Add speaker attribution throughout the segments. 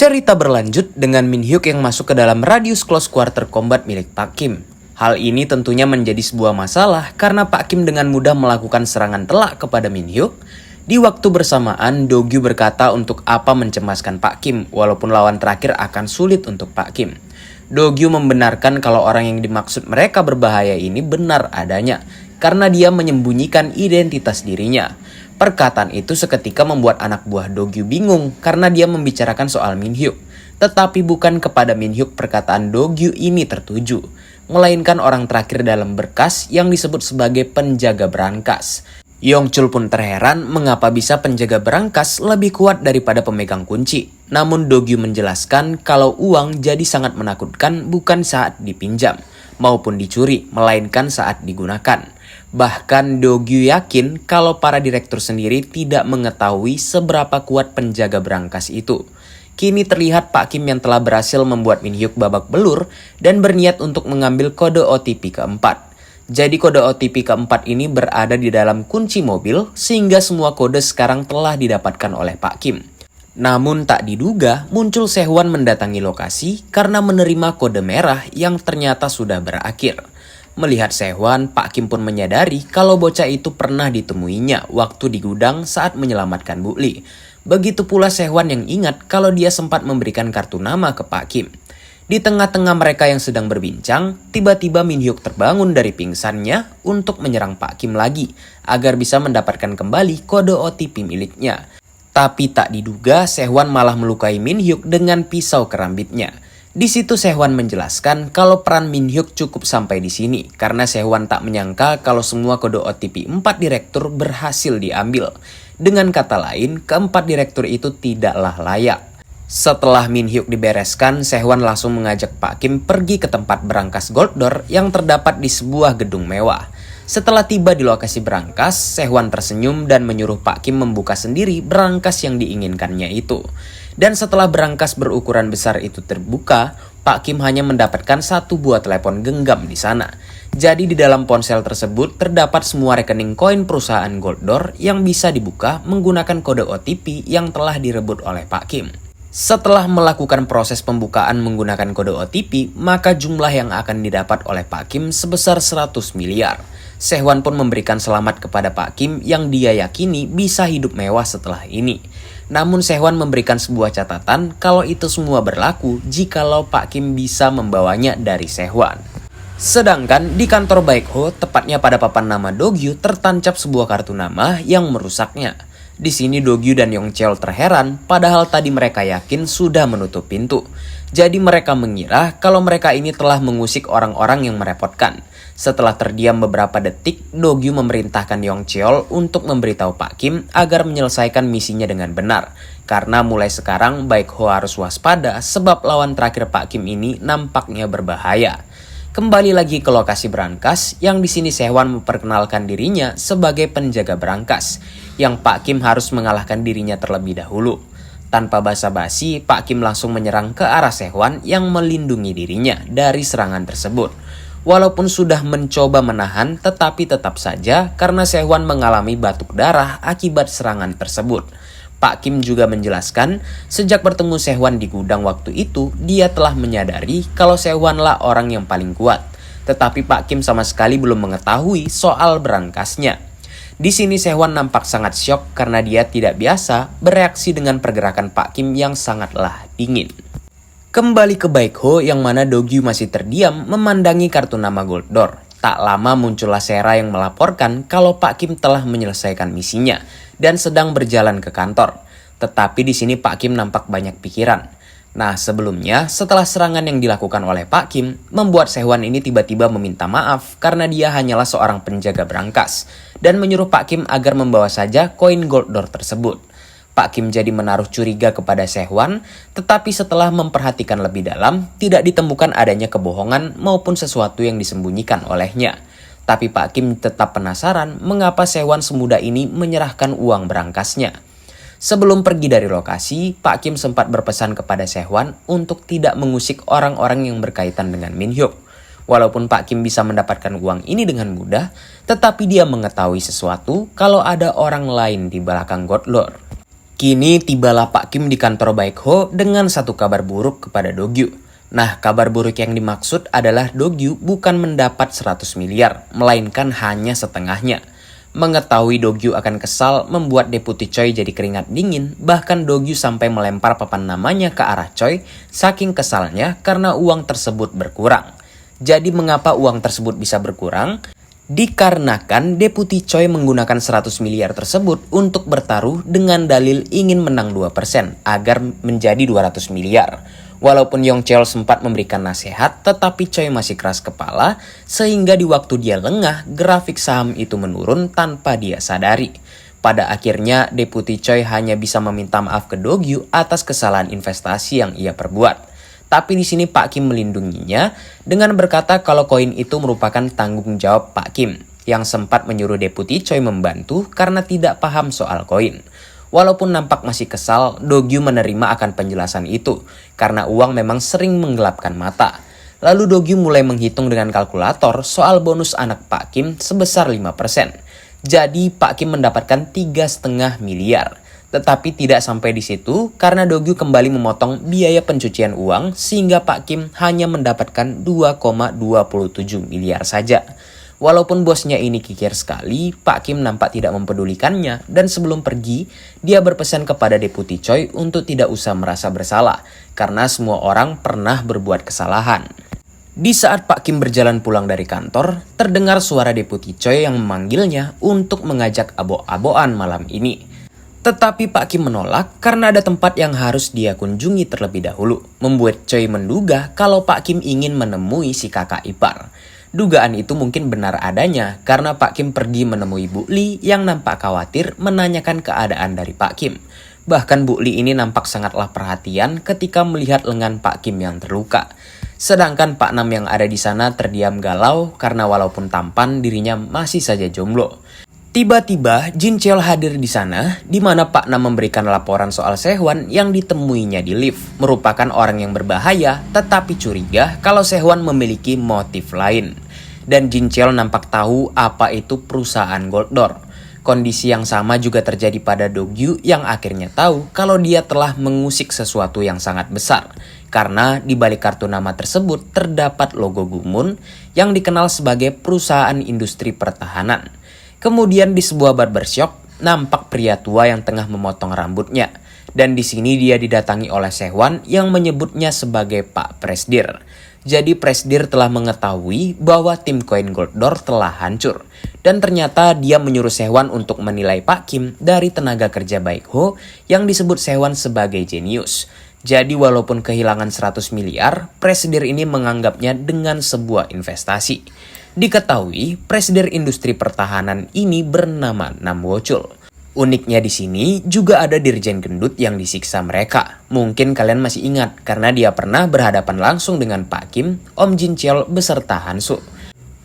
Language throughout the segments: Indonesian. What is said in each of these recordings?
Speaker 1: Cerita berlanjut dengan Min Hyuk yang masuk ke dalam radius close quarter combat milik Pak Kim. Hal ini tentunya menjadi sebuah masalah karena Pak Kim dengan mudah melakukan serangan telak kepada Min Hyuk. Di waktu bersamaan, Do Gyu berkata untuk apa mencemaskan Pak Kim walaupun lawan terakhir akan sulit untuk Pak Kim. Do Gyu membenarkan kalau orang yang dimaksud mereka berbahaya ini benar adanya karena dia menyembunyikan identitas dirinya. Perkataan itu seketika membuat anak buah Do Gyu bingung karena dia membicarakan soal Min Hyuk. Tetapi bukan kepada Min Hyuk perkataan Do Gyu ini tertuju, melainkan orang terakhir dalam berkas yang disebut sebagai penjaga berangkas. Yong Chul pun terheran mengapa bisa penjaga berangkas lebih kuat daripada pemegang kunci. Namun Do Gyu menjelaskan kalau uang jadi sangat menakutkan bukan saat dipinjam maupun dicuri, melainkan saat digunakan. Bahkan Do Gyu yakin kalau para direktur sendiri tidak mengetahui seberapa kuat penjaga berangkas itu. Kini terlihat Pak Kim yang telah berhasil membuat Min Hyuk babak belur dan berniat untuk mengambil kode OTP keempat. Jadi kode OTP keempat ini berada di dalam kunci mobil sehingga semua kode sekarang telah didapatkan oleh Pak Kim. Namun tak diduga muncul Sehwan mendatangi lokasi karena menerima kode merah yang ternyata sudah berakhir. Melihat Sehwan, Pak Kim pun menyadari kalau bocah itu pernah ditemuinya waktu di gudang saat menyelamatkan Bu Lee. Begitu pula Sehwan yang ingat kalau dia sempat memberikan kartu nama ke Pak Kim. Di tengah-tengah mereka yang sedang berbincang, tiba-tiba Min Hyuk terbangun dari pingsannya untuk menyerang Pak Kim lagi agar bisa mendapatkan kembali kode OTP miliknya. Tapi tak diduga Sehwan malah melukai Min Hyuk dengan pisau kerambitnya. Di situ Sehwan menjelaskan kalau peran Min Hyuk cukup sampai di sini karena Sehwan tak menyangka kalau semua kode OTP 4 direktur berhasil diambil. Dengan kata lain, keempat direktur itu tidaklah layak. Setelah Min Hyuk dibereskan, Sehwan langsung mengajak Pak Kim pergi ke tempat berangkas Gold Door yang terdapat di sebuah gedung mewah. Setelah tiba di lokasi berangkas, Sehwan tersenyum dan menyuruh Pak Kim membuka sendiri berangkas yang diinginkannya itu. Dan setelah berangkas berukuran besar itu terbuka, Pak Kim hanya mendapatkan satu buah telepon genggam di sana. Jadi di dalam ponsel tersebut terdapat semua rekening koin perusahaan Gold Door yang bisa dibuka menggunakan kode OTP yang telah direbut oleh Pak Kim. Setelah melakukan proses pembukaan menggunakan kode OTP, maka jumlah yang akan didapat oleh Pak Kim sebesar 100 miliar. Sehwan pun memberikan selamat kepada Pak Kim yang dia yakini bisa hidup mewah setelah ini. Namun Sehwan memberikan sebuah catatan kalau itu semua berlaku jikalau Pak Kim bisa membawanya dari Sehwan. Sedangkan di kantor Baekho, tepatnya pada papan nama Do Gyu, tertancap sebuah kartu nama yang merusaknya. Di sini Do Gyu dan Yong Cheol terheran padahal tadi mereka yakin sudah menutup pintu. Jadi mereka mengira kalau mereka ini telah mengusik orang-orang yang merepotkan. Setelah terdiam beberapa detik, Do Gyu memerintahkan Yong Cheol untuk memberitahu Pak Kim agar menyelesaikan misinya dengan benar. Karena mulai sekarang Baekho harus waspada sebab lawan terakhir Pak Kim ini nampaknya berbahaya. Kembali lagi ke lokasi berangkas, yang di sini Sehwan memperkenalkan dirinya sebagai penjaga berangkas, yang Pak Kim harus mengalahkan dirinya terlebih dahulu. Tanpa basa-basi, Pak Kim langsung menyerang ke arah Sehwan yang melindungi dirinya dari serangan tersebut. Walaupun sudah mencoba menahan, tetapi tetap saja karena Sehwan mengalami batuk darah akibat serangan tersebut. Pak Kim juga menjelaskan, sejak bertemu Sehwan di gudang waktu itu, dia telah menyadari kalau Sehwanlah orang yang paling kuat. Tetapi Pak Kim sama sekali belum mengetahui soal berangkasnya. Di sini Sehwan nampak sangat syok karena dia tidak biasa bereaksi dengan pergerakan Pak Kim yang sangatlah dingin. Kembali ke Baekho yang mana Do Gyu masih terdiam memandangi kartu nama Gold Door. Tak lama muncullah Sera yang melaporkan kalau Pak Kim telah menyelesaikan misinya dan sedang berjalan ke kantor. Tetapi di sini Pak Kim nampak banyak pikiran. Nah sebelumnya, setelah serangan yang dilakukan oleh Pak Kim, membuat Sehwan ini tiba-tiba meminta maaf karena dia hanyalah seorang penjaga berangkas dan menyuruh Pak Kim agar membawa saja koin Gold Door tersebut. Pak Kim jadi menaruh curiga kepada Sehwan, tetapi setelah memperhatikan lebih dalam, tidak ditemukan adanya kebohongan maupun sesuatu yang disembunyikan olehnya. Tapi Pak Kim tetap penasaran mengapa Sehwan semudah ini menyerahkan uang berangkasnya. Sebelum pergi dari lokasi, Pak Kim sempat berpesan kepada Sehwan untuk tidak mengusik orang-orang yang berkaitan dengan Min Hyuk. Walaupun Pak Kim bisa mendapatkan uang ini dengan mudah, tetapi dia mengetahui sesuatu kalau ada orang lain di belakang Gold Door. Kini tibalah Pak Kim di kantor Baekho dengan satu kabar buruk kepada Do-gyu. Nah, kabar buruk yang dimaksud adalah Do-gyu bukan mendapat 100 miliar, melainkan hanya setengahnya. Mengetahui Do-gyu akan kesal membuat Deputi Choi jadi keringat dingin, bahkan Do-gyu sampai melempar papan namanya ke arah Choi saking kesalnya karena uang tersebut berkurang. Jadi mengapa uang tersebut bisa berkurang? Dikarenakan Deputi Choi menggunakan 100 miliar tersebut untuk bertaruh dengan dalil ingin menang 2% agar menjadi 200 miliar. Walaupun Yong Cheol sempat memberikan nasihat, tetapi Choi masih keras kepala sehingga di waktu dia lengah, grafik saham itu menurun tanpa dia sadari. Pada akhirnya, Deputi Choi hanya bisa meminta maaf ke Do-gyu atas kesalahan investasi yang ia perbuat. Tapi di sini Pak Kim melindunginya dengan berkata kalau koin itu merupakan tanggung jawab Pak Kim yang sempat menyuruh Deputi Choi membantu karena tidak paham soal koin. Walaupun nampak masih kesal, Do-gyu menerima akan penjelasan itu karena uang memang sering menggelapkan mata. Lalu Do-gyu mulai menghitung dengan kalkulator soal bonus anak Pak Kim sebesar 5%. Jadi Pak Kim mendapatkan 3,5 miliar. Tetapi tidak sampai di situ karena Do-gyu kembali memotong biaya pencucian uang sehingga Pak Kim hanya mendapatkan 2,27 miliar saja. Walaupun bosnya ini kikir sekali, Pak Kim nampak tidak mempedulikannya dan sebelum pergi, dia berpesan kepada Deputi Choi untuk tidak usah merasa bersalah karena semua orang pernah berbuat kesalahan. Di saat Pak Kim berjalan pulang dari kantor, terdengar suara Deputi Choi yang memanggilnya untuk mengajak abo-aboan malam ini. Tetapi Pak Kim menolak karena ada tempat yang harus dia kunjungi terlebih dahulu, membuat Choi menduga kalau Pak Kim ingin menemui si kakak ipar. Dugaan itu mungkin benar adanya karena Pak Kim pergi menemui Bu Lee yang nampak khawatir menanyakan keadaan dari Pak Kim. Bahkan Bu Lee ini nampak sangatlah perhatian ketika melihat lengan Pak Kim yang terluka. Sedangkan Pak Nam yang ada di sana terdiam galau karena walaupun tampan dirinya masih saja jomblo. Tiba-tiba Jin Cheol hadir di sana, di mana Pak Nam memberikan laporan soal Sehwan yang ditemuinya di lift, merupakan orang yang berbahaya, tetapi curiga kalau Sehwan memiliki motif lain. Dan Jin Cheol nampak tahu apa itu perusahaan Gold Door. Kondisi yang sama juga terjadi pada Do-gyu yang akhirnya tahu kalau dia telah mengusik sesuatu yang sangat besar. Karena di balik kartu nama tersebut terdapat logo Gumun yang dikenal sebagai perusahaan industri pertahanan. Kemudian di sebuah barbershop, nampak pria tua yang tengah memotong rambutnya. Dan di sini dia didatangi oleh Sehwan yang menyebutnya sebagai Pak Presdir. Jadi Presdir telah mengetahui bahwa tim koin Gold Door telah hancur. Dan ternyata dia menyuruh Sehwan untuk menilai Pak Kim dari tenaga kerja Baekho yang disebut Sehwan sebagai jenius. Jadi walaupun kehilangan 100 miliar, Presdir ini menganggapnya dengan sebuah investasi. Diketahui, Presdir industri pertahanan ini bernama Nam Wo-chul. Uniknya di sini juga ada dirjen gendut yang disiksa mereka. Mungkin kalian masih ingat karena dia pernah berhadapan langsung dengan Pak Kim, Om Jin Cheol beserta Hansu.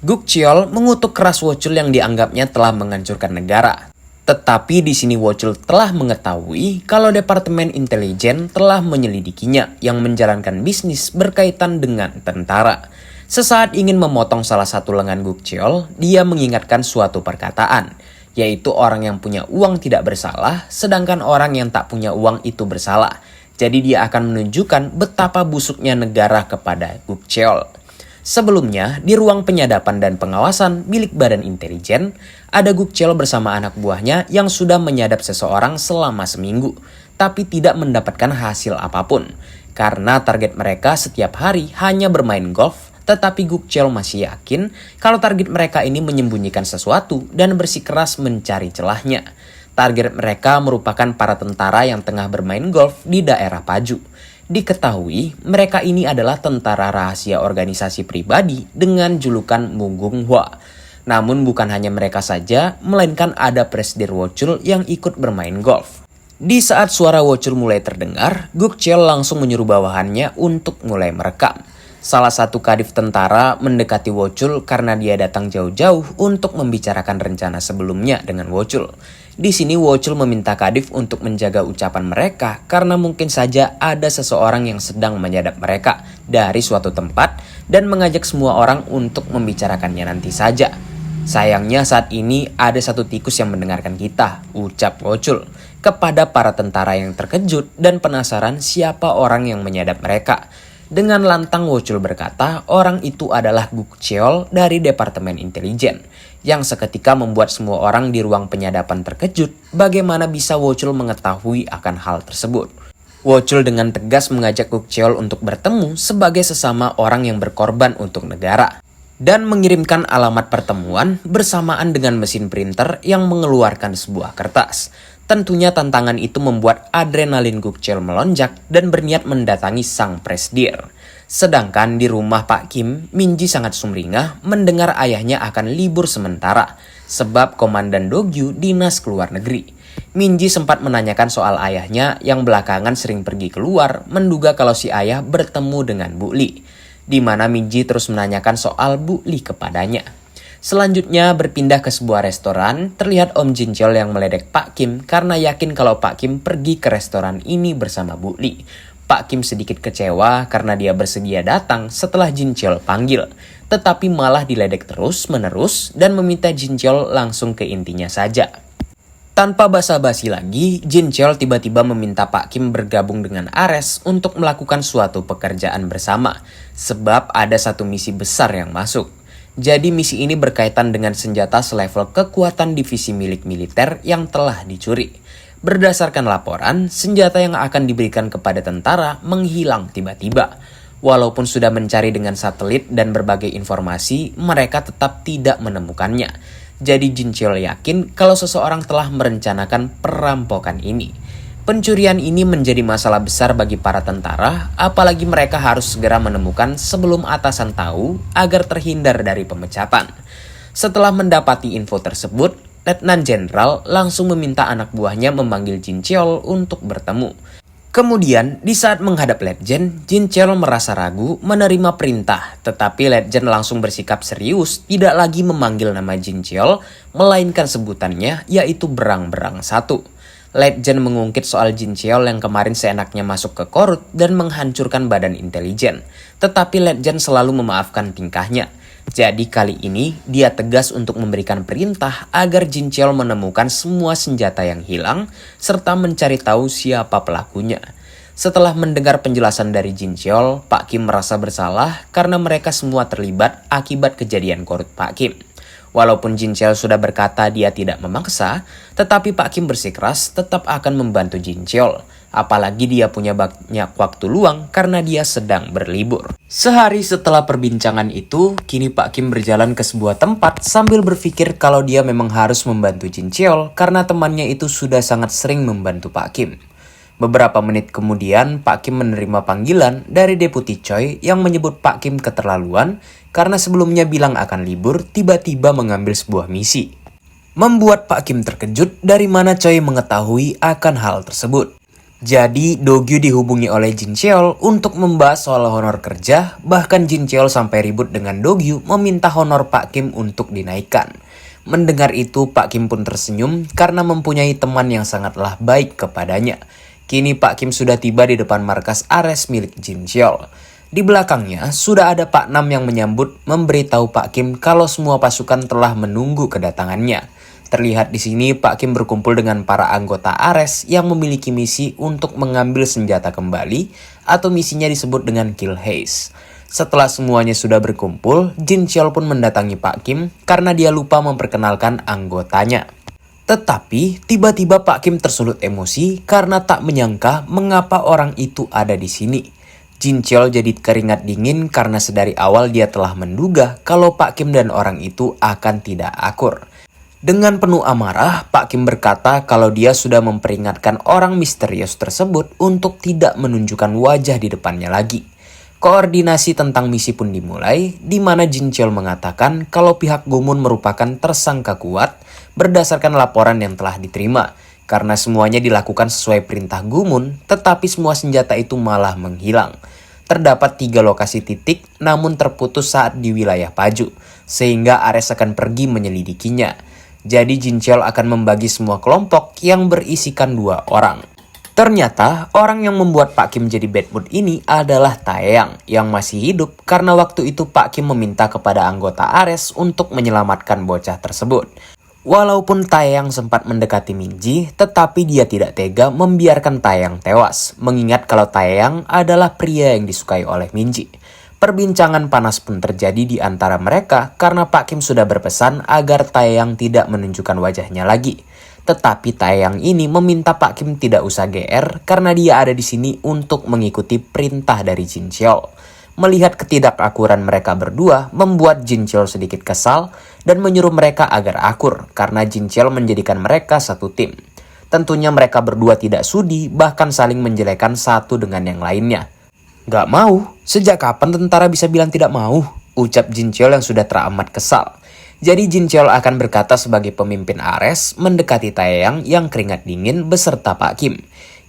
Speaker 1: Guk Cheol mengutuk keras Wo-chul yang dianggapnya telah menghancurkan negara. Tetapi di sini Wo-chul telah mengetahui kalau Departemen Intelijen telah menyelidikinya yang menjalankan bisnis berkaitan dengan tentara. Sesaat ingin memotong salah satu lengan Guk Cheol, dia mengingatkan suatu perkataan, yaitu orang yang punya uang tidak bersalah, sedangkan orang yang tak punya uang itu bersalah. Jadi dia akan menunjukkan betapa busuknya negara kepada Guk Cheol. Sebelumnya, di ruang penyadapan dan pengawasan milik Badan Intelijen, ada Guk Cheol bersama anak buahnya yang sudah menyadap seseorang selama seminggu, tapi tidak mendapatkan hasil apapun. Karena target mereka setiap hari hanya bermain golf, tetapi Guk Cheol masih yakin kalau target mereka ini menyembunyikan sesuatu dan bersikeras mencari celahnya. Target mereka merupakan para tentara yang tengah bermain golf di daerah Paju. Diketahui mereka ini adalah tentara rahasia organisasi pribadi dengan julukan Mugung Hwa. Namun bukan hanya mereka saja, melainkan ada Presdir Wo-chul yang ikut bermain golf. Di saat suara Wo-chul mulai terdengar, Guk Cheol langsung menyuruh bawahannya untuk mulai merekam. Salah satu kadif tentara mendekati Wo-chul karena dia datang jauh-jauh untuk membicarakan rencana sebelumnya dengan Wo-chul. Di sini Wo-chul meminta kadif untuk menjaga ucapan mereka karena mungkin saja ada seseorang yang sedang menyadap mereka dari suatu tempat dan mengajak semua orang untuk membicarakannya nanti saja. Sayangnya saat ini ada satu tikus yang mendengarkan kita, ucap Wo-chul. kepada para tentara yang terkejut dan penasaran siapa orang yang menyadap mereka. Dengan lantang Wocul berkata orang itu adalah Guk Cheol dari Departemen Intelijen, yang seketika membuat semua orang di ruang penyadapan terkejut bagaimana bisa Wocul mengetahui akan hal tersebut. Wocul dengan tegas mengajak Guk Cheol untuk bertemu sebagai sesama orang yang berkorban untuk negara, dan mengirimkan alamat pertemuan bersamaan dengan mesin printer yang mengeluarkan sebuah kertas. Tentunya tantangan itu membuat adrenalin Guk Cheol melonjak dan berniat mendatangi sang presdir. Sedangkan di rumah Pak Kim, Minji sangat sumringah mendengar ayahnya akan libur sementara sebab Komandan Do-gyu dinas ke luar negeri. Minji sempat menanyakan soal ayahnya yang belakangan sering pergi keluar, menduga kalau si ayah bertemu dengan Bu Lee, di mana Minji terus menanyakan soal Bu Lee kepadanya. Selanjutnya berpindah ke sebuah restoran, terlihat Om Jin Cheol yang meledek Pak Kim karena yakin kalau Pak Kim pergi ke restoran ini bersama Bu Lee. Pak Kim sedikit kecewa karena dia bersedia datang setelah Jin Cheol panggil, tetapi malah diledek terus-menerus dan meminta Jin Cheol langsung ke intinya saja. Tanpa basa-basi lagi, Jin Cheol tiba-tiba meminta Pak Kim bergabung dengan Ares untuk melakukan suatu pekerjaan bersama, sebab ada satu misi besar yang masuk. Jadi misi ini berkaitan dengan senjata selevel kekuatan divisi milik militer yang telah dicuri. Berdasarkan laporan, senjata yang akan diberikan kepada tentara menghilang tiba-tiba. Walaupun sudah mencari dengan satelit dan berbagai informasi, mereka tetap tidak menemukannya. Jadi Jin Cheol yakin kalau seseorang telah merencanakan perampokan ini. Pencurian ini menjadi masalah besar bagi para tentara, apalagi mereka harus segera menemukan sebelum atasan tahu agar terhindar dari pemecatan. Setelah mendapati info tersebut, Letnan Jenderal langsung meminta anak buahnya memanggil Jin Cheol untuk bertemu. Kemudian, di saat menghadap Letjen, Jin Cheol merasa ragu menerima perintah, tetapi Letjen langsung bersikap serius tidak lagi memanggil nama Jin Cheol, melainkan sebutannya yaitu Berang-Berang 1. Letjen mengungkit soal Jin Cheol yang kemarin seenaknya masuk ke Korut dan menghancurkan badan intelijen. Tetapi Letjen selalu memaafkan tingkahnya. Jadi kali ini dia tegas untuk memberikan perintah agar Jin Cheol menemukan semua senjata yang hilang serta mencari tahu siapa pelakunya. Setelah mendengar penjelasan dari Jin Cheol, Pak Kim merasa bersalah karena mereka semua terlibat akibat kejadian Korut Pak Kim. Walaupun Jin Cheol sudah berkata dia tidak memaksa, tetapi Pak Kim bersikeras tetap akan membantu Jin Cheol. Apalagi dia punya banyak waktu luang karena dia sedang berlibur. Sehari setelah perbincangan itu, kini Pak Kim berjalan ke sebuah tempat sambil berpikir kalau dia memang harus membantu Jin Cheol karena temannya itu sudah sangat sering membantu Pak Kim. Beberapa menit kemudian, Pak Kim menerima panggilan dari Deputi Choi yang menyebut Pak Kim keterlaluan karena sebelumnya bilang akan libur, tiba-tiba mengambil sebuah misi. Membuat Pak Kim terkejut dari mana Choi mengetahui akan hal tersebut. Jadi, Do-gyu dihubungi oleh Jin Cheol untuk membahas soal honor kerja, bahkan Jin Cheol sampai ribut dengan Do-gyu meminta honor Pak Kim untuk dinaikkan. Mendengar itu, Pak Kim pun tersenyum karena mempunyai teman yang sangatlah baik kepadanya. Kini Pak Kim sudah tiba di depan markas Ares milik Jin Cheol. Di belakangnya sudah ada Pak Nam yang menyambut memberitahu Pak Kim kalau semua pasukan telah menunggu kedatangannya. Terlihat di sini Pak Kim berkumpul dengan para anggota Ares yang memiliki misi untuk mengambil senjata kembali atau misinya disebut dengan Kill Haze. Setelah semuanya sudah berkumpul, Jin Cheol pun mendatangi Pak Kim karena dia lupa memperkenalkan anggotanya. Tetapi tiba-tiba Pak Kim tersulut emosi karena tak menyangka mengapa orang itu ada di sini. Jin Cheol jadi keringat dingin karena sedari awal dia telah menduga kalau Pak Kim dan orang itu akan tidak akur. Dengan penuh amarah, Pak Kim berkata kalau dia sudah memperingatkan orang misterius tersebut untuk tidak menunjukkan wajah di depannya lagi. Koordinasi tentang misi pun dimulai, di mana Jin Cheol mengatakan kalau pihak Gomun merupakan tersangka kuat berdasarkan laporan yang telah diterima. Karena semuanya dilakukan sesuai perintah Gomun, tetapi semua senjata itu malah menghilang. Terdapat 3 lokasi titik, namun terputus saat di wilayah Paju, sehingga Ares akan pergi menyelidikinya. Jadi Jin Cheol akan membagi semua kelompok yang berisikan 2 orang. Ternyata orang yang membuat Pak Kim jadi bad mood ini adalah Taeyang yang masih hidup karena waktu itu Pak Kim meminta kepada anggota Ares untuk menyelamatkan bocah tersebut. Walaupun Taeyang sempat mendekati Minji, tetapi dia tidak tega membiarkan Taeyang tewas, mengingat kalau Taeyang adalah pria yang disukai oleh Minji. Perbincangan panas pun terjadi di antara mereka karena Pak Kim sudah berpesan agar Taeyang tidak menunjukkan wajahnya lagi. Tetapi Taeyang ini meminta Pak Kim tidak usah GR karena dia ada di sini untuk mengikuti perintah dari Jin Cheol. Melihat ketidakakuran mereka berdua membuat Jin Cheol sedikit kesal dan menyuruh mereka agar akur karena Jin Cheol menjadikan mereka satu tim. Tentunya mereka berdua tidak sudi bahkan saling menjelekan satu dengan yang lainnya. Gak mau? Sejak kapan tentara bisa bilang tidak mau? Ucap Jin Cheol yang sudah teramat kesal. Jadi Jin Cheol akan berkata sebagai pemimpin Ares mendekati Taeyang yang keringat dingin beserta Pak Kim,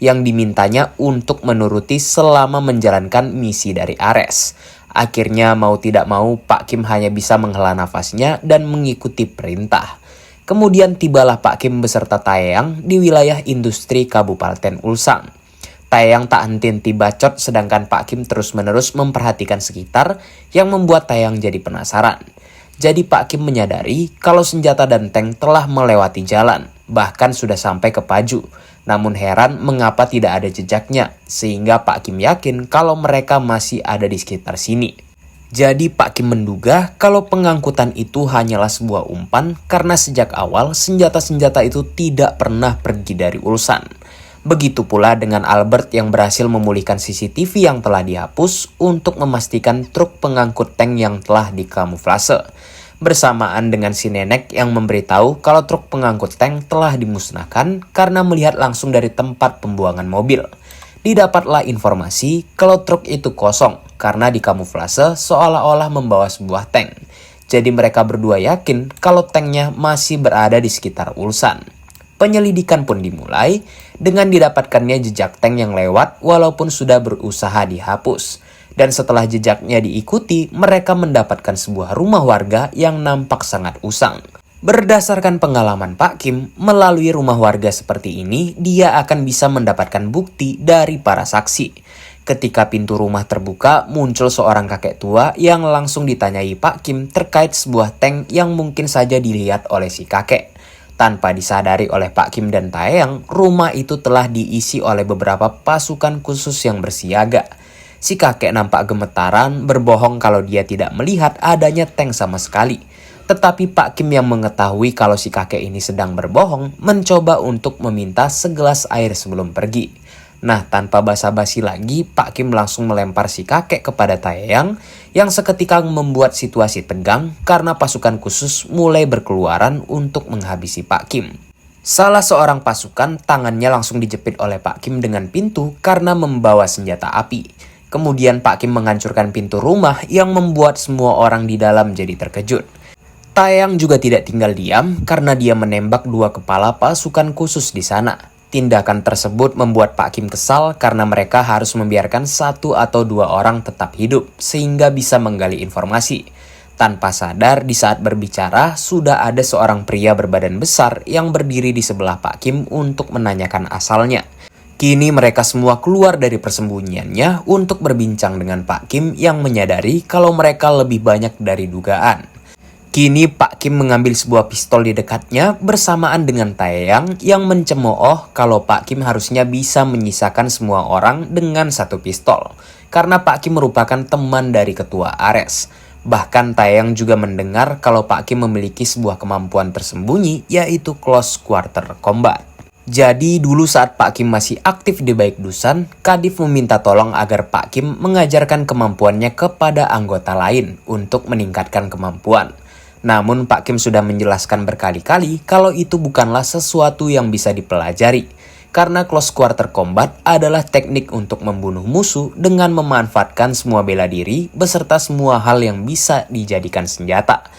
Speaker 1: yang dimintanya untuk menuruti selama menjalankan misi dari Ares. Akhirnya mau tidak mau Pak Kim hanya bisa menghela nafasnya dan mengikuti perintah. Kemudian tibalah Pak Kim beserta Taeyang di wilayah industri Kabupaten Ulsan. Taeyang tak henti-henti bacot sedangkan Pak Kim terus-menerus memperhatikan sekitar yang membuat Taeyang jadi penasaran. Jadi Pak Kim menyadari kalau senjata dan tank telah melewati jalan, bahkan sudah sampai ke Paju. Namun heran mengapa tidak ada jejaknya, sehingga Pak Kim yakin kalau mereka masih ada di sekitar sini. Jadi Pak Kim menduga kalau pengangkutan itu hanyalah sebuah umpan karena sejak awal senjata-senjata itu tidak pernah pergi dari Ulsan. Begitu pula dengan Albert yang berhasil memulihkan CCTV yang telah dihapus untuk memastikan truk pengangkut tank yang telah dikamuflase. Bersamaan dengan si nenek yang memberitahu kalau truk pengangkut tank telah dimusnahkan karena melihat langsung dari tempat pembuangan mobil. Didapatlah informasi kalau truk itu kosong karena dikamuflase seolah-olah membawa sebuah tank. Jadi mereka berdua yakin kalau tanknya masih berada di sekitar Ulsan. Penyelidikan pun dimulai dengan didapatkannya jejak tank yang lewat walaupun sudah berusaha dihapus. Dan setelah jejaknya diikuti, mereka mendapatkan sebuah rumah warga yang nampak sangat usang. Berdasarkan pengalaman Pak Kim, melalui rumah warga seperti ini, dia akan bisa mendapatkan bukti dari para saksi. Ketika pintu rumah terbuka, muncul seorang kakek tua yang langsung ditanyai Pak Kim terkait sebuah tank yang mungkin saja dilihat oleh si kakek. Tanpa disadari oleh Pak Kim dan Taeyang, rumah itu telah diisi oleh beberapa pasukan khusus yang bersiaga. Si kakek nampak gemetaran, berbohong kalau dia tidak melihat adanya tank sama sekali. Tetapi Pak Kim yang mengetahui kalau si kakek ini sedang berbohong, mencoba untuk meminta segelas air sebelum pergi. Nah, tanpa basa-basi lagi, Pak Kim langsung melempar si kakek kepada Taeyang yang seketika membuat situasi tegang karena pasukan khusus mulai berkeluaran untuk menghabisi Pak Kim. Salah seorang pasukan tangannya langsung dijepit oleh Pak Kim dengan pintu karena membawa senjata api. Kemudian Pak Kim menghancurkan pintu rumah yang membuat semua orang di dalam jadi terkejut. Taeyang juga tidak tinggal diam karena dia menembak dua kepala pasukan khusus di sana. Tindakan tersebut membuat Pak Kim kesal karena mereka harus membiarkan satu atau dua orang tetap hidup sehingga bisa menggali informasi. Tanpa sadar di saat berbicara sudah ada seorang pria berbadan besar yang berdiri di sebelah Pak Kim untuk menanyakan asalnya. Kini mereka semua keluar dari persembunyiannya untuk berbincang dengan Pak Kim yang menyadari kalau mereka lebih banyak dari dugaan. Kini Pak Kim mengambil sebuah pistol di dekatnya bersamaan dengan Taeyang yang mencemooh kalau Pak Kim harusnya bisa menyisakan semua orang dengan satu pistol. Karena Pak Kim merupakan teman dari ketua Ares. Bahkan Taeyang juga mendengar kalau Pak Kim memiliki sebuah kemampuan tersembunyi yaitu close quarter combat. Jadi dulu saat Pak Kim masih aktif di Baik Dusan, Kadif meminta tolong agar Pak Kim mengajarkan kemampuannya kepada anggota lain untuk meningkatkan kemampuan. Namun Pak Kim sudah menjelaskan berkali-kali kalau itu bukanlah sesuatu yang bisa dipelajari. Karena close quarter combat adalah teknik untuk membunuh musuh dengan memanfaatkan semua bela diri beserta semua hal yang bisa dijadikan senjata.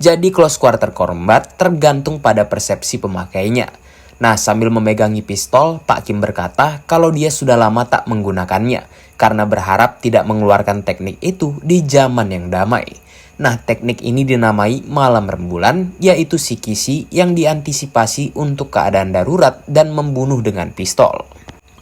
Speaker 1: Jadi close quarter combat tergantung pada persepsi pemakainya. Nah, sambil memegangi pistol, Pak Kim berkata kalau dia sudah lama tak menggunakannya karena berharap tidak mengeluarkan teknik itu di zaman yang damai. Nah, teknik ini dinamai malam rembulan, yaitu Shikishi yang diantisipasi untuk keadaan darurat dan membunuh dengan pistol.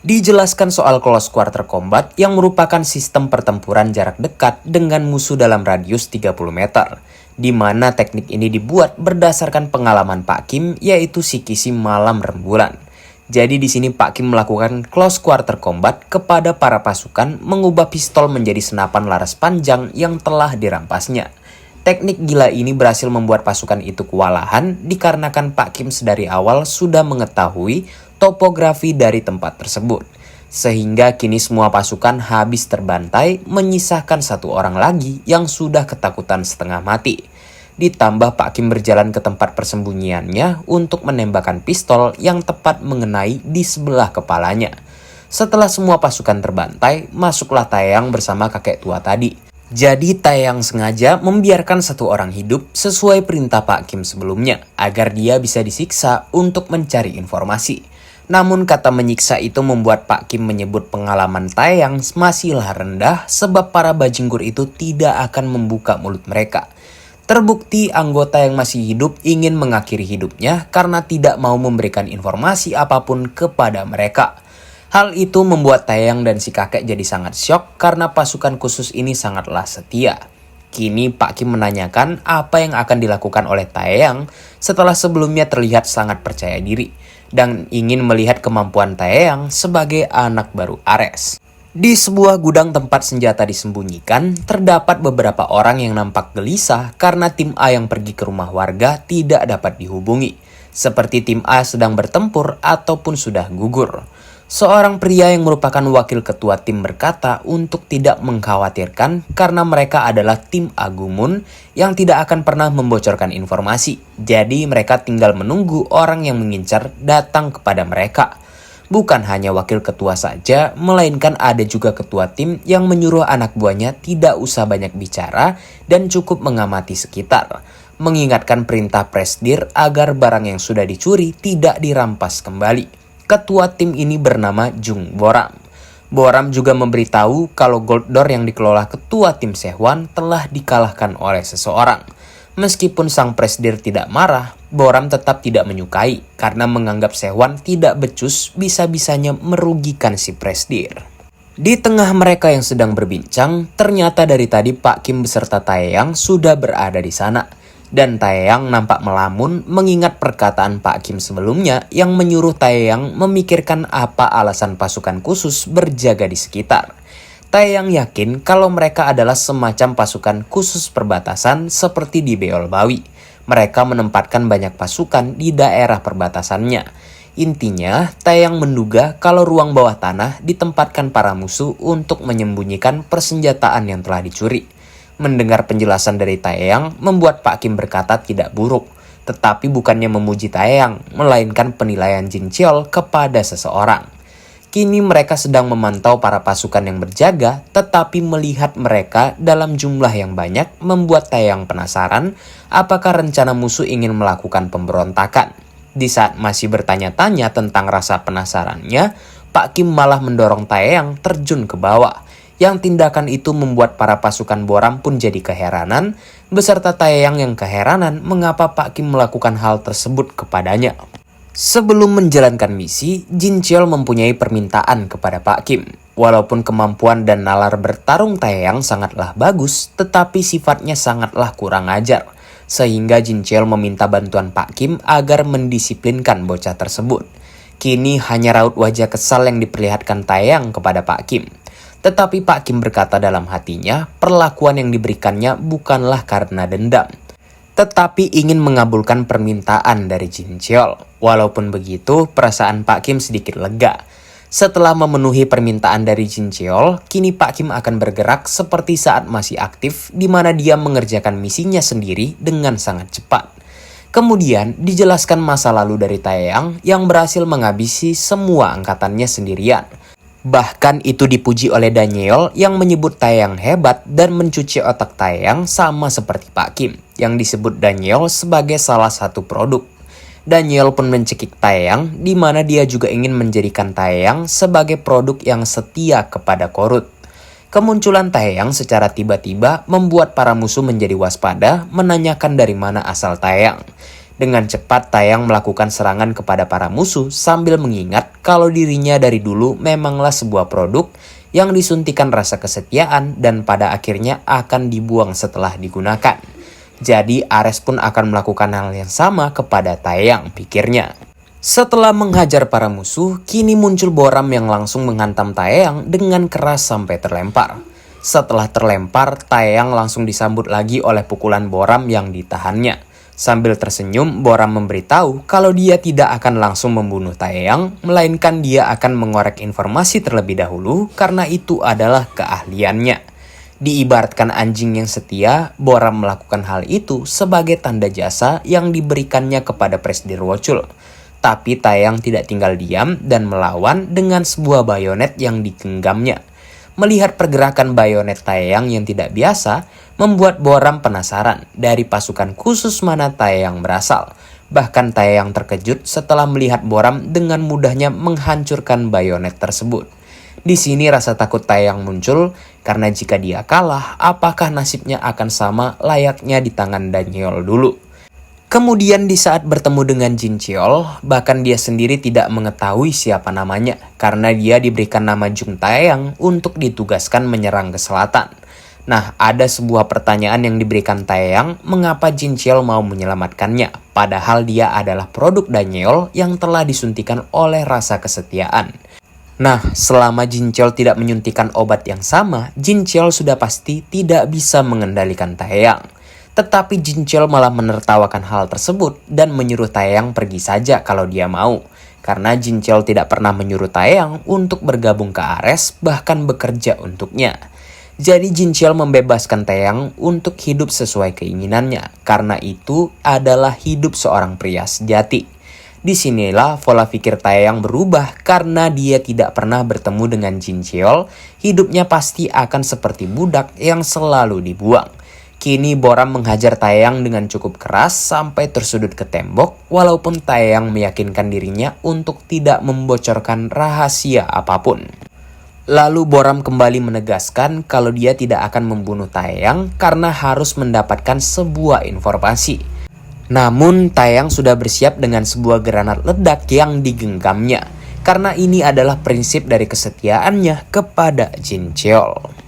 Speaker 1: Dijelaskan soal close quarter combat yang merupakan sistem pertempuran jarak dekat dengan musuh dalam radius 30 meter. di mana teknik ini dibuat berdasarkan pengalaman Pak Kim, yaitu Shikishima malam rembulan. Jadi di sini Pak Kim melakukan close quarter combat kepada para pasukan, mengubah pistol menjadi senapan laras panjang yang telah dirampasnya. Teknik gila ini berhasil membuat pasukan itu kewalahan dikarenakan Pak Kim sedari awal sudah mengetahui topografi dari tempat tersebut. Sehingga kini semua pasukan habis terbantai, menyisahkan satu orang lagi yang sudah ketakutan setengah mati. Ditambah Pak Kim berjalan ke tempat persembunyiannya untuk menembakkan pistol yang tepat mengenai di sebelah kepalanya. Setelah semua pasukan terbantai, masuklah Taeyang bersama kakek tua tadi. Jadi Taeyang sengaja membiarkan satu orang hidup sesuai perintah Pak Kim sebelumnya, agar dia bisa disiksa untuk mencari informasi. Namun kata menyiksa itu membuat Pak Kim menyebut pengalaman Taeyang masihlah rendah sebab para bajinggur itu tidak akan membuka mulut mereka. Terbukti anggota yang masih hidup ingin mengakhiri hidupnya karena tidak mau memberikan informasi apapun kepada mereka. Hal itu membuat Taeyang dan si kakek jadi sangat syok karena pasukan khusus ini sangatlah setia. Kini Pak Kim menanyakan apa yang akan dilakukan oleh Taeyang setelah sebelumnya terlihat sangat percaya diri dan ingin melihat kemampuan Taeyang sebagai anak baru Ares. Di sebuah gudang tempat senjata disembunyikan, terdapat beberapa orang yang nampak gelisah karena tim A yang pergi ke rumah warga tidak dapat dihubungi. Seperti tim A sedang bertempur ataupun sudah gugur. Seorang pria yang merupakan wakil ketua tim berkata untuk tidak mengkhawatirkan karena mereka adalah tim Agumon yang tidak akan pernah membocorkan informasi. Jadi mereka tinggal menunggu orang yang mengincar datang kepada mereka. Bukan hanya wakil ketua saja, melainkan ada juga ketua tim yang menyuruh anak buahnya tidak usah banyak bicara dan cukup mengamati sekitar. Mengingatkan perintah Presdir agar barang yang sudah dicuri tidak dirampas kembali. Ketua tim ini bernama Jung Boram. Boram juga memberitahu kalau Gold Door yang dikelola ketua tim Sehwan telah dikalahkan oleh seseorang. Meskipun sang Presdir tidak marah, Boram tetap tidak menyukai karena menganggap Sehwan tidak becus bisa-bisanya merugikan si Presdir. Di tengah mereka yang sedang berbincang, ternyata dari tadi Pak Kim beserta Taeyang sudah berada di sana. Dan Taeyang nampak melamun mengingat perkataan Pak Kim sebelumnya yang menyuruh Taeyang memikirkan apa alasan pasukan khusus berjaga di sekitar. Taeyang yakin kalau mereka adalah semacam pasukan khusus perbatasan seperti di Beolbawi. Mereka menempatkan banyak pasukan di daerah perbatasannya. Intinya, Taeyang menduga kalau ruang bawah tanah ditempatkan para musuh untuk menyembunyikan persenjataan yang telah dicuri. Mendengar penjelasan dari Taeyang membuat Pak Kim berkata tidak buruk, tetapi bukannya memuji Taeyang, melainkan penilaian Jin Cheol kepada seseorang. Kini mereka sedang memantau para pasukan yang berjaga, tetapi melihat mereka dalam jumlah yang banyak membuat Taeyang penasaran apakah rencana musuh ingin melakukan pemberontakan. Di saat masih bertanya-tanya tentang rasa penasarannya, Pak Kim malah mendorong Taeyang terjun ke bawah. Yang tindakan itu membuat para pasukan Boram pun jadi keheranan, beserta Taeyang yang keheranan mengapa Pak Kim melakukan hal tersebut kepadanya. Sebelum menjalankan misi, Jin Cheol mempunyai permintaan kepada Pak Kim. Walaupun kemampuan dan nalar bertarung Taeyang sangatlah bagus, tetapi sifatnya sangatlah kurang ajar. Sehingga Jin Cheol meminta bantuan Pak Kim agar mendisiplinkan bocah tersebut. Kini hanya raut wajah kesal yang diperlihatkan Taeyang kepada Pak Kim. Tetapi Pak Kim berkata dalam hatinya, perlakuan yang diberikannya bukanlah karena dendam, tetapi ingin mengabulkan permintaan dari Jin Cheol. Walaupun begitu, perasaan Pak Kim sedikit lega. Setelah memenuhi permintaan dari Jin Cheol, kini Pak Kim akan bergerak seperti saat masih aktif, di mana dia mengerjakan misinya sendiri dengan sangat cepat. Kemudian dijelaskan masa lalu dari Taeyang yang berhasil menghabisi semua angkatannya sendirian. Bahkan itu dipuji oleh Daniel yang menyebut Taeyang hebat dan mencuci otak Taeyang sama seperti Pak Kim yang disebut Daniel sebagai salah satu produk. Daniel pun mencekik Taeyang di mana dia juga ingin menjadikan Taeyang sebagai produk yang setia kepada Korut. Kemunculan Taeyang secara tiba-tiba membuat para musuh menjadi waspada menanyakan dari mana asal Taeyang. Dengan cepat Taeyang melakukan serangan kepada para musuh sambil mengingat kalau dirinya dari dulu memanglah sebuah produk yang disuntikan rasa kesetiaan dan pada akhirnya akan dibuang setelah digunakan. Jadi Ares pun akan melakukan hal yang sama kepada Taeyang, pikirnya. Setelah menghajar para musuh, kini muncul Boram yang langsung menghantam Taeyang dengan keras sampai terlempar. Setelah terlempar, Taeyang langsung disambut lagi oleh pukulan Boram yang ditahannya. Sambil tersenyum, Boram memberitahu kalau dia tidak akan langsung membunuh Taeyang, melainkan dia akan mengorek informasi terlebih dahulu karena itu adalah keahliannya. Diibaratkan anjing yang setia, Boram melakukan hal itu sebagai tanda jasa yang diberikannya kepada Presiden Dirwolchul. Tapi Taeyang tidak tinggal diam dan melawan dengan sebuah bayonet yang digenggamnya. Melihat pergerakan bayonet Taeyang yang tidak biasa, membuat Boram penasaran dari pasukan khusus mana Taeyang berasal. Bahkan Taeyang terkejut setelah melihat Boram dengan mudahnya menghancurkan bayonet tersebut. Di sini rasa takut Taeyang muncul karena jika dia kalah, apakah nasibnya akan sama layaknya di tangan Daniel dulu. Kemudian di saat bertemu dengan Jin Cheol, bahkan dia sendiri tidak mengetahui siapa namanya karena dia diberikan nama Jung Taeyang untuk ditugaskan menyerang ke selatan. Nah, ada sebuah pertanyaan yang diberikan Taeyang, mengapa Jin Cheol mau menyelamatkannya, padahal dia adalah produk Daniel yang telah disuntikan oleh rasa kesetiaan. Nah, selama Jin Cheol tidak menyuntikkan obat yang sama, Jin Cheol sudah pasti tidak bisa mengendalikan Taeyang. Tetapi Jin Cheol malah menertawakan hal tersebut dan menyuruh Taeyang pergi saja kalau dia mau. Karena Jin Cheol tidak pernah menyuruh Taeyang untuk bergabung ke Ares, bahkan bekerja untuknya. Jadi Jin Cheol membebaskan Taeyang untuk hidup sesuai keinginannya, karena itu adalah hidup seorang pria sejati. Disinilah pola pikir Taeyang berubah karena dia tidak pernah bertemu dengan Jin Cheol, hidupnya pasti akan seperti budak yang selalu dibuang. Kini Boram menghajar Taeyang dengan cukup keras sampai tersudut ke tembok, walaupun Taeyang meyakinkan dirinya untuk tidak membocorkan rahasia apapun. Lalu Boram kembali menegaskan kalau dia tidak akan membunuh Taeyang karena harus mendapatkan sebuah informasi. Namun Taeyang sudah bersiap dengan sebuah granat ledak yang digenggamnya, karena ini adalah prinsip dari kesetiaannya kepada Jin Cheol.